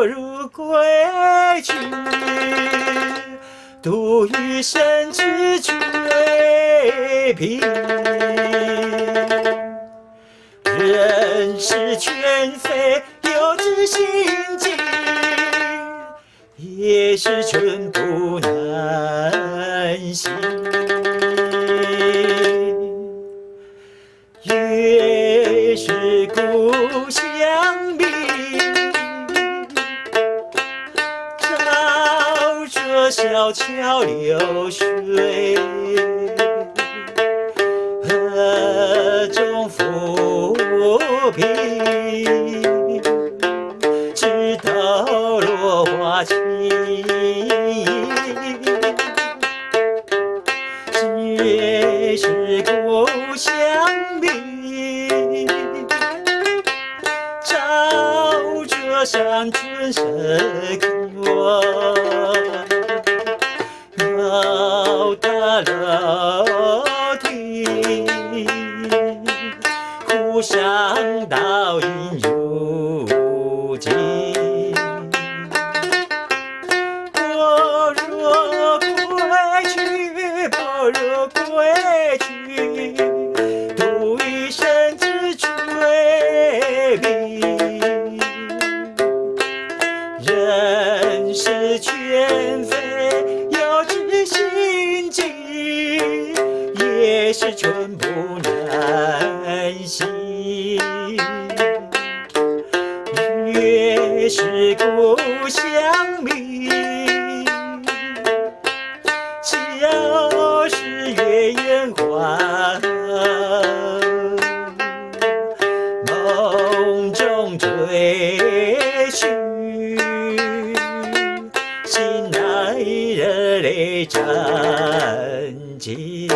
如归去，度余生之绝笔。人世全非有知心境，也是寸步难行。月是故乡明，照着小桥流水，河中浮萍，直到落花情。月是故乡明，照着山村生活，高大楼梯，湖上倒影如镜。我若归去，我若归去，度余生之绝笔。人世全非有知心境，也是寸步难行。月是故乡明，就是月圆欢，梦中追寻，心爱的泪沾襟。